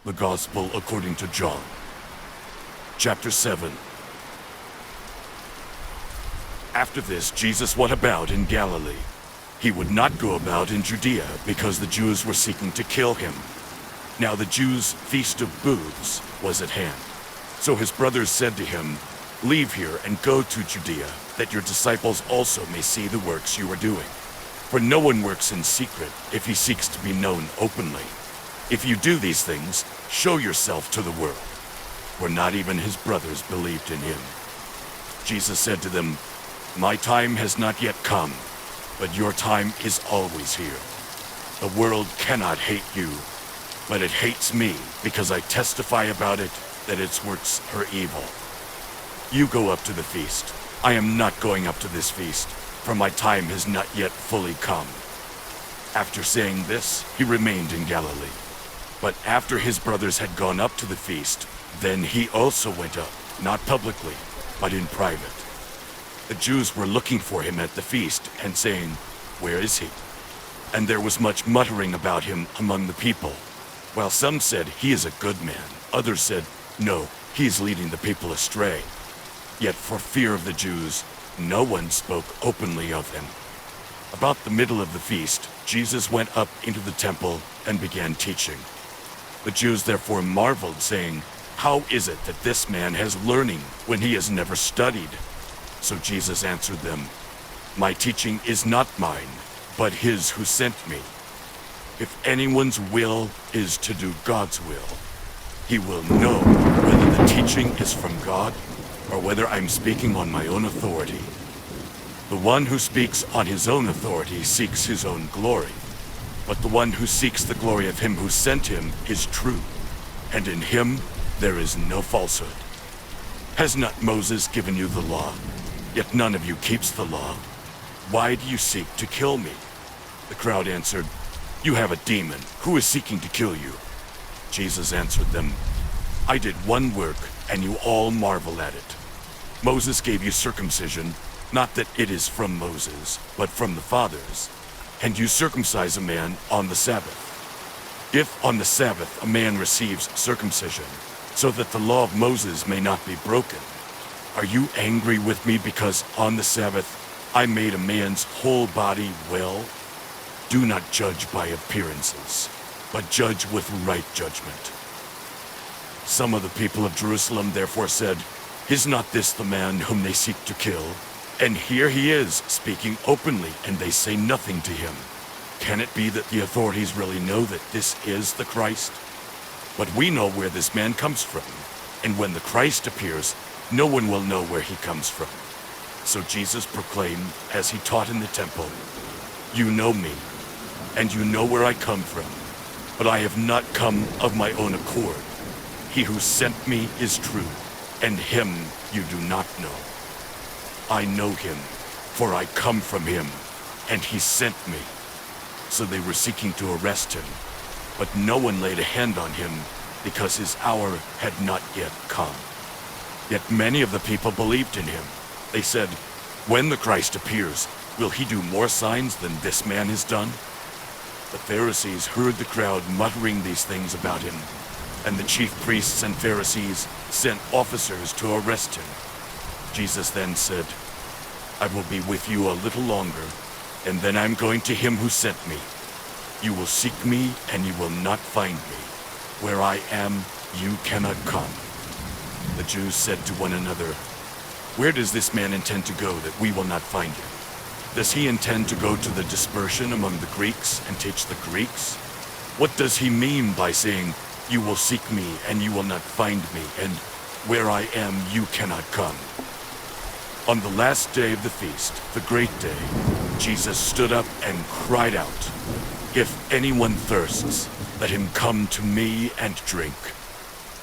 The Gospel according to John, chapter 7. After this, Jesus went about in Galilee. He would not go about in Judea because the Jews were seeking to kill him. Now the Jews' Feast of Booths was at hand. So his brothers said to him, "Leave here and go to Judea, that your disciples also may see the works you are doing. For no one works in secret if he seeks to be known openly. If you do these things, show yourself to the world." For not even his brothers believed in him. Jesus said to them, "My time has not yet come, but your time is always here. The world cannot hate you, but it hates me because I testify about it that its works are evil. You go up to the feast. I am not going up to this feast, for my time has not yet fully come." After saying this, he remained in Galilee. But after his brothers had gone up to the feast, then he also went up, not publicly, but in private. The Jews were looking for him at the feast and saying, "Where is he?" And there was much muttering about him among the people. While some said, "He is a good man," others said, "No, he is leading the people astray." Yet for fear of the Jews, no one spoke openly of him. About the middle of the feast, Jesus went up into the temple and began teaching. The Jews therefore marveled, saying, "How is it that this man has learning when he has never studied?" So Jesus answered them, "My teaching is not mine, but his who sent me. If anyone's will is to do God's will, he will know whether the teaching is from God or whether I'm speaking on my own authority. The one who speaks on his own authority seeks his own glory, but the one who seeks the glory of him who sent him is true, and in him there is no falsehood. Has not Moses given you the law? Yet none of you keeps the law. Why do you seek to kill me?" The crowd answered, "You have a demon. Who is seeking to kill you?" Jesus answered them, "I did one work, and you all marvel at it. Moses gave you circumcision, not that it is from Moses, but from the fathers, and you circumcise a man on the Sabbath. If on the Sabbath a man receives circumcision, so that the law of Moses may not be broken, are you angry with me because on the Sabbath I made a man's whole body well? Do not judge by appearances, but judge with right judgment." Some of the people of Jerusalem therefore said, "Is not this the man whom they seek to kill? And here he is, speaking openly, and they say nothing to him. Can it be that the authorities really know that this is the Christ? But we know where this man comes from, and when the Christ appears, no one will know where he comes from." So Jesus proclaimed, as he taught in the temple, "You know me, and you know where I come from, but I have not come of my own accord. He who sent me is true, and him you do not know. I know him, for I come from him, and he sent me." So they were seeking to arrest him, but no one laid a hand on him, because his hour had not yet come. Yet many of the people believed in him. They said, "When the Christ appears, will he do more signs than this man has done?" The Pharisees heard the crowd muttering these things about him, and the chief priests and Pharisees sent officers to arrest him. Jesus then said, "I will be with you a little longer, and then I'm going to him who sent me. You will seek me, and you will not find me. Where I am, you cannot come." The Jews said to one another, "Where does this man intend to go that we will not find him? Does he intend to go to the dispersion among the Greeks and teach the Greeks? What does he mean by saying, 'You will seek me, and you will not find me,' and 'Where I am, you cannot come'?" On the last day of the feast, the great day, Jesus stood up and cried out, "If anyone thirsts, let him come to me and drink.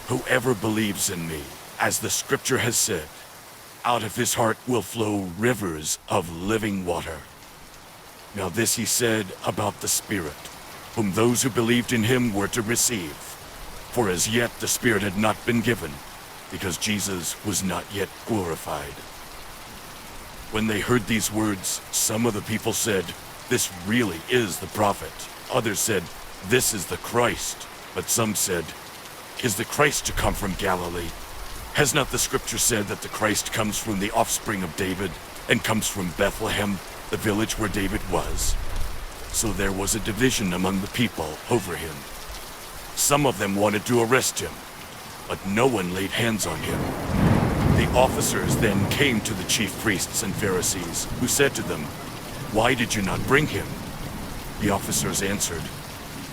Whoever believes in me, as the scripture has said, out of his heart will flow rivers of living water." Now this he said about the Spirit, whom those who believed in him were to receive. For as yet the Spirit had not been given, because Jesus was not yet glorified. When they heard these words, some of the people said, "This really is the prophet." Others said, "This is the Christ." But some said, Is the Christ to come from Galilee? Has not the scripture said that the Christ comes from the offspring of David and comes from Bethlehem, the village where David was? So there was a division among the people over him. Some of them wanted to arrest him, but no one laid hands on him. The officers then came to the chief priests and Pharisees, who said to them, "Why did you not bring him?" The officers answered,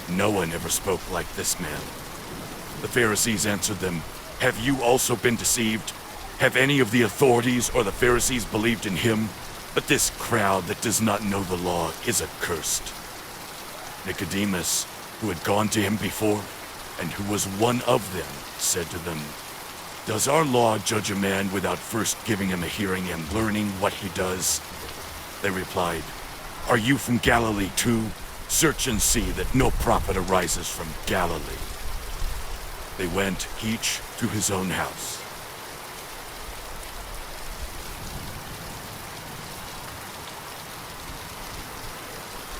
"No one ever spoke like this man." The Pharisees answered them, "Have you also been deceived? Have any of the authorities or the Pharisees believed in him? But this crowd that does not know the law is accursed." Nicodemus, who had gone to him before, and who was one of them, said to them, "Does our law judge a man without first giving him a hearing and learning what he does?" They replied, "Are you from Galilee too? Search and see that no prophet arises from Galilee." They went each to his own house.